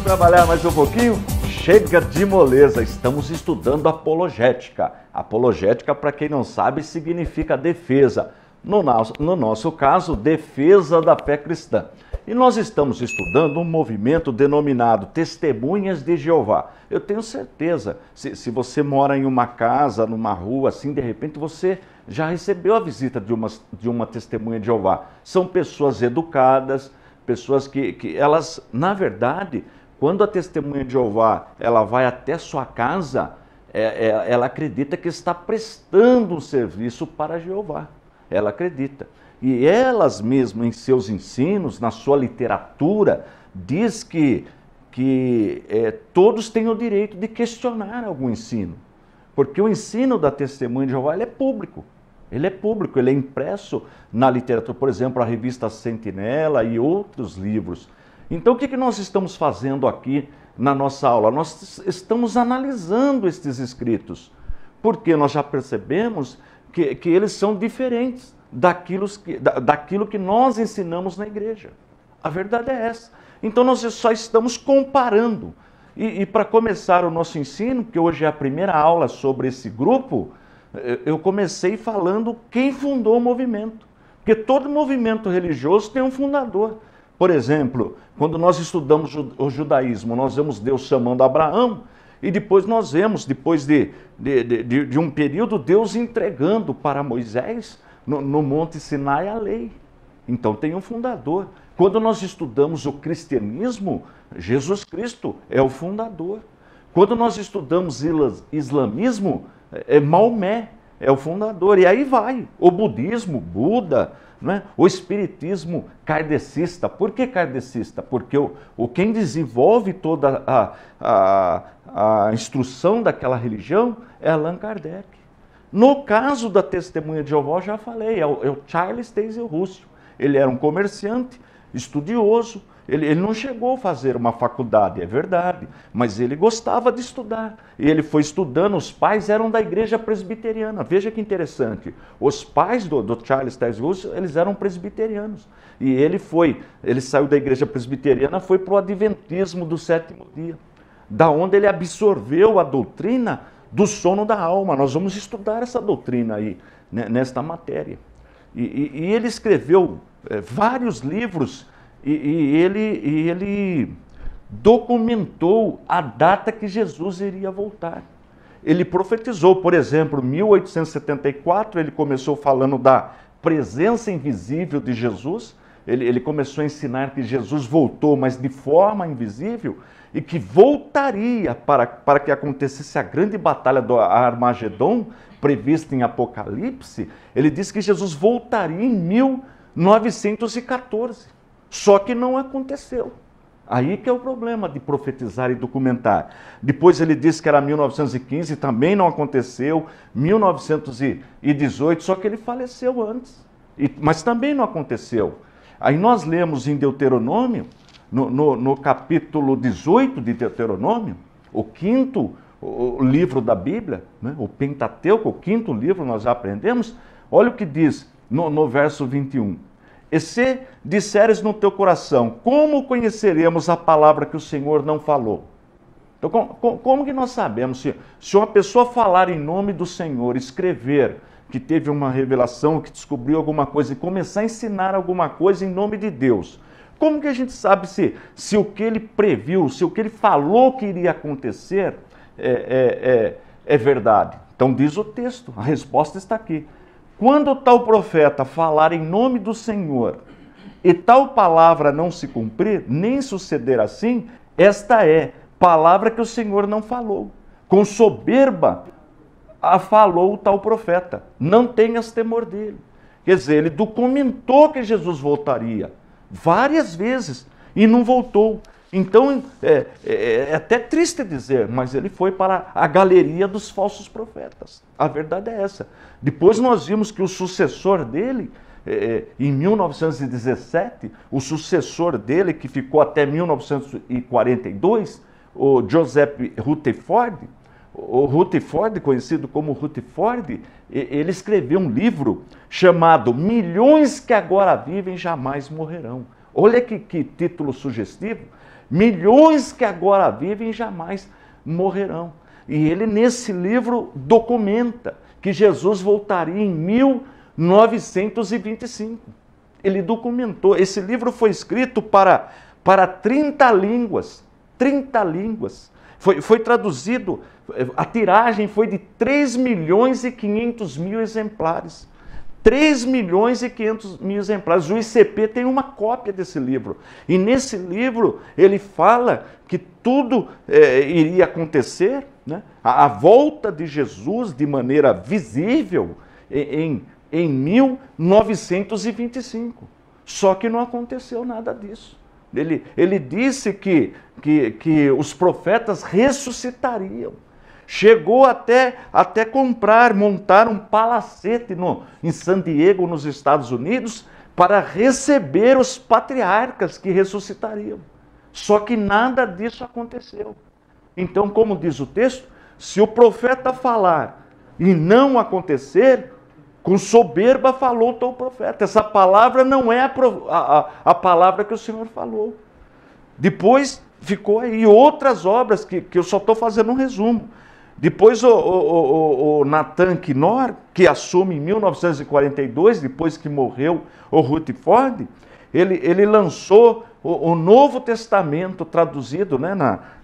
trabalhar mais um pouquinho? Chega de moleza, estamos estudando apologética. Apologética, para quem não sabe, significa defesa. No nosso caso, defesa da fé cristã. E nós estamos estudando um movimento denominado Testemunhas de Jeová. Eu tenho certeza, se você mora em uma casa, numa rua, assim, de repente você já recebeu a visita de uma testemunha de Jeová. São pessoas educadas, pessoas que elas, na verdade, quando a testemunha de Jeová ela vai até sua casa, ela acredita que está prestando um serviço para Jeová. Ela acredita. E elas mesmas, em seus ensinos, na sua literatura, diz que todos têm o direito de questionar algum ensino. Porque o ensino da testemunha de Jeová ele é público. Ele é público, ele é impresso na literatura, por exemplo, a revista Sentinela e outros livros. Então, o que nós estamos fazendo aqui na nossa aula? Nós estamos analisando estes escritos, porque nós já percebemos que eles são diferentes daquilo que nós ensinamos na igreja. A verdade é essa. Então, nós só estamos comparando. E para começar o nosso ensino, que hoje é a primeira aula sobre esse grupo, eu comecei falando quem fundou o movimento. Porque todo movimento religioso tem um fundador. Por exemplo, quando nós estudamos o judaísmo, nós vemos Deus chamando Abraão, e depois nós vemos, depois de um período, Deus entregando para Moisés, no Monte Sinai, a lei. Então tem um fundador. Quando nós estudamos o cristianismo, Jesus Cristo é o fundador. Quando nós estudamos islamismo, Maomé é o fundador. E aí vai, o budismo, Buda, né? O espiritismo kardecista. Por que kardecista? Porque quem desenvolve toda a instrução daquela religião é Allan Kardec. No caso da testemunha de Jeová, eu já falei, é o Charles Taze Russell. Ele era um comerciante, estudioso, ele não chegou a fazer uma faculdade, é verdade, mas ele gostava de estudar. E ele foi estudando, os pais eram da igreja presbiteriana. Veja que interessante, os pais do Charles Taze Russell, eles eram presbiterianos. E ele saiu da igreja presbiteriana, foi para o adventismo do sétimo dia, da onde ele absorveu a doutrina do sono da alma. Nós vamos estudar essa doutrina aí, né, nesta matéria. E ele escreveu vários livros e ele documentou a data que Jesus iria voltar. Ele profetizou, por exemplo, em 1874, ele começou falando da presença invisível de Jesus. Ele começou a ensinar que Jesus voltou, mas de forma invisível, e que voltaria para que acontecesse a grande batalha do Armagedon, prevista em Apocalipse. Ele disse que Jesus voltaria em 1914, só que não aconteceu. Aí que é o problema de profetizar e documentar. Depois ele disse que era 1915, também não aconteceu, 1918, só que ele faleceu antes, mas também não aconteceu. Aí nós lemos em Deuteronômio, no capítulo 18 de Deuteronômio, o quinto livro da Bíblia, né? O Pentateuco, o quinto livro, nós já aprendemos. Olha o que diz no verso 21. E se disseres no teu coração, como conheceremos a palavra que o Senhor não falou? Então, como que nós sabemos? Se uma pessoa falar em nome do Senhor, escrever que teve uma revelação, que descobriu alguma coisa, e começar a ensinar alguma coisa em nome de Deus, como que a gente sabe se o que ele previu, se o que ele falou que iria acontecer é verdade? Então diz o texto, a resposta está aqui. Quando tal profeta falar em nome do Senhor, e tal palavra não se cumprir, nem suceder assim, esta é palavra que o Senhor não falou. Com soberba a falou tal profeta. Não tenhas temor dele. Quer dizer, ele documentou que Jesus voltaria várias vezes e não voltou. Então, é até triste dizer, mas ele foi para a galeria dos falsos profetas. A verdade é essa. Depois nós vimos que o sucessor dele, em 1917, o sucessor dele, que ficou até 1942, o Joseph Rutherford, o Rutherford, conhecido como Rutherford, ele escreveu um livro chamado Milhões que agora vivem jamais morrerão. Olha que título sugestivo. milhões que agora vivem jamais morrerão. E ele, nesse livro, documenta que Jesus voltaria em 1925. Ele documentou. Esse livro foi escrito para 30 línguas. 30 línguas. Foi traduzido, a tiragem foi de 3 milhões e 500 mil exemplares. 3 milhões e 500 mil exemplares. O ICP tem uma cópia desse livro. E nesse livro ele fala que tudo iria acontecer, né? A volta de Jesus de maneira visível em 1925. Só que não aconteceu nada disso. Ele disse que os profetas ressuscitariam. Chegou até montar um palacete em San Diego, nos Estados Unidos, para receber os patriarcas que ressuscitariam. Só que nada disso aconteceu. Então, como diz o texto, se o profeta falar e não acontecer, com soberba falou o profeta. Essa palavra não é a palavra que o Senhor falou. Depois ficou aí outras obras que eu só estou fazendo um resumo. Depois o Nathan Knorr, que assume em 1942, depois que morreu o Rutherford, ele lançou o Novo Testamento traduzido, né,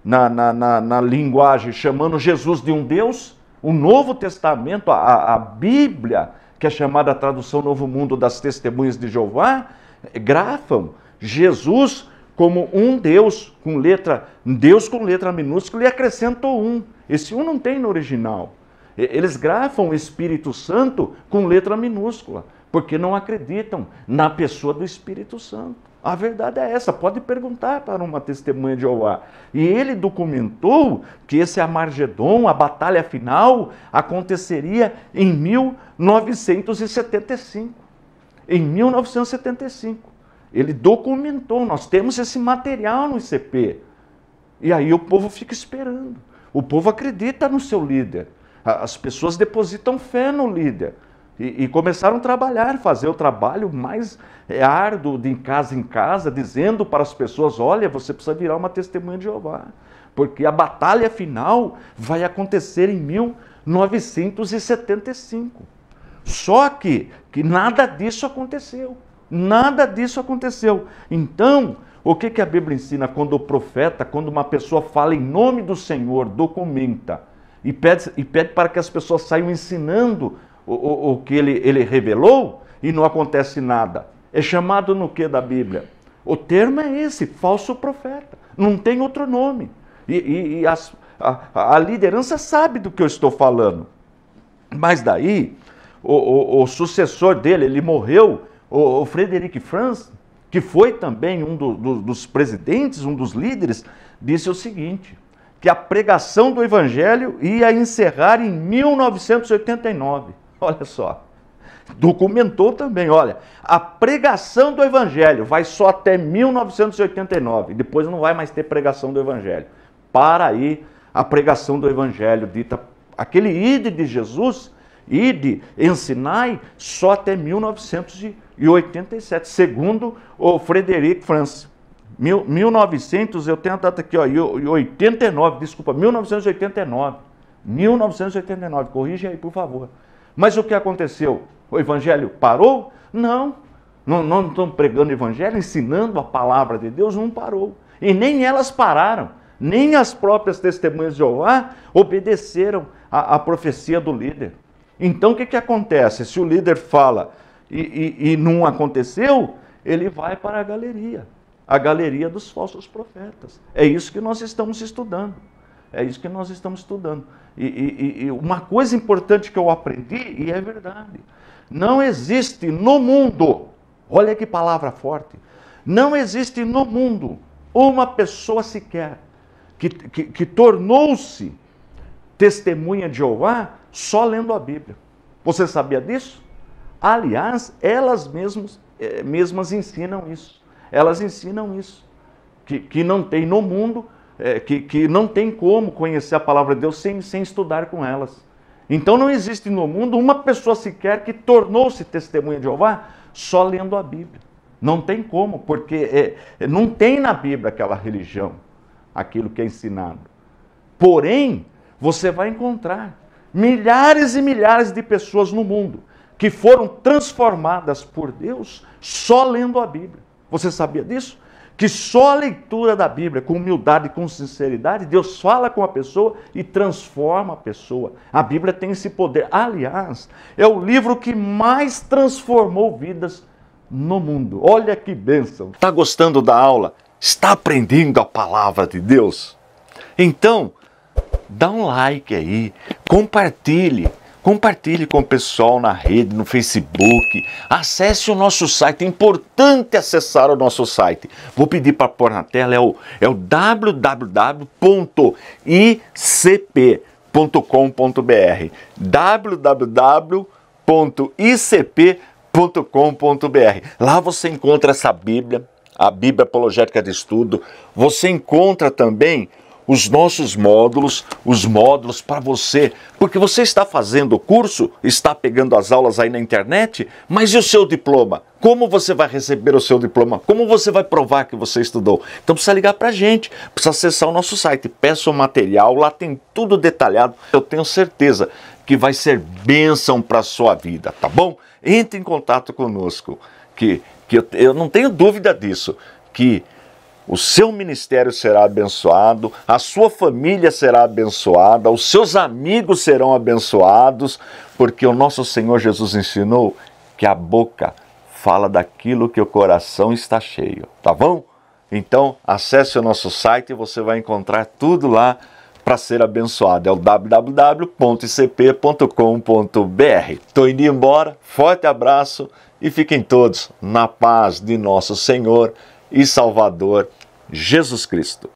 na linguagem chamando Jesus de um Deus. O Novo Testamento, a Bíblia, que é chamada a tradução Novo Mundo das Testemunhas de Jeová, grafam Jesus como um Deus com letra minúscula e acrescentou um. Esse um não tem no original. Eles grafam o Espírito Santo com letra minúscula, porque não acreditam na pessoa do Espírito Santo. A verdade é essa, pode perguntar para uma testemunha de Jeová. E ele documentou que esse Armagedon, a batalha final, aconteceria em 1975. Em 1975. Ele documentou, nós temos esse material no ICP. E aí o povo fica esperando. O povo acredita no seu líder. As pessoas depositam fé no líder. E começaram a trabalhar, fazer o trabalho mais árduo de em casa, dizendo para as pessoas, olha, você precisa virar uma testemunha de Jeová, porque a batalha final vai acontecer em 1975. Só que nada disso aconteceu. Nada disso aconteceu. Então, o que a Bíblia ensina quando o profeta, quando uma pessoa fala em nome do Senhor, documenta, e pede para que as pessoas saiam ensinando o que ele revelou e não acontece nada. É chamado no que da Bíblia? O termo é esse, falso profeta. Não tem outro nome. E a liderança sabe do que eu estou falando. Mas daí, o sucessor dele, ele morreu, o Frederic Franz, que foi também um dos presidentes, um dos líderes, disse o seguinte, que a pregação do Evangelho ia encerrar em 1989. Olha só, documentou também, olha, a pregação do Evangelho vai só até 1989, depois não vai mais ter pregação do Evangelho. Para aí a pregação do Evangelho, dita, aquele ide de Jesus, ide, ensinai, só até 1987, segundo o Frederic Franz. 1900, eu tenho a data aqui, ó, 89, desculpa, 1989. 1989, corrija aí, por favor. Mas o que aconteceu? O Evangelho parou? Não. Não estão pregando o Evangelho, ensinando a palavra de Deus, não parou. E nem elas pararam. Nem as próprias testemunhas de Jeová obedeceram à profecia do líder. Então o que acontece? Se o líder fala e não aconteceu, ele vai para a galeria dos falsos profetas. É isso que nós estamos estudando. É isso que nós estamos estudando. E uma coisa importante que eu aprendi, e é verdade, não existe no mundo, olha que palavra forte, não existe no mundo uma pessoa sequer que tornou-se testemunha de Jeová só lendo a Bíblia. Você sabia disso? Aliás, elas mesmas ensinam isso. Elas ensinam isso. Que não tem no mundo, que não tem como conhecer a palavra de Deus sem estudar com elas. Então não existe no mundo uma pessoa sequer que tornou-se testemunha de Jeová só lendo a Bíblia. Não tem como, porque não tem na Bíblia aquela religião, aquilo que é ensinado. Porém, você vai encontrar milhares e milhares de pessoas no mundo que foram transformadas por Deus só lendo a Bíblia. Você sabia disso? Que só a leitura da Bíblia, com humildade e com sinceridade, Deus fala com a pessoa e transforma a pessoa. A Bíblia tem esse poder. Aliás, é o livro que mais transformou vidas no mundo. Olha que bênção! Está gostando da aula? Está aprendendo a palavra de Deus? Então, dá um like aí, compartilhe com o pessoal na rede, no Facebook, acesse o nosso site, é importante acessar o nosso site. Vou pedir para pôr na tela, é o www.icp.com.br www.icp.com.br. Lá você encontra essa Bíblia, a Bíblia Apologética de Estudo, você encontra também os nossos módulos, os módulos para você, porque você está fazendo o curso, está pegando as aulas aí na internet, mas e o seu diploma? Como você vai receber o seu diploma? Como você vai provar que você estudou? Então precisa ligar para a gente, precisa acessar o nosso site, peça o material, lá tem tudo detalhado, eu tenho certeza que vai ser bênção para a sua vida, tá bom? Entre em contato conosco, que eu não tenho dúvida disso, que o seu ministério será abençoado, a sua família será abençoada, os seus amigos serão abençoados, porque o nosso Senhor Jesus ensinou que a boca fala daquilo que o coração está cheio, tá bom? Então, acesse o nosso site e você vai encontrar tudo lá para ser abençoado. É o www.icp.com.br. Estou indo embora, forte abraço e fiquem todos na paz de nosso Senhor e Salvador Jesus Cristo.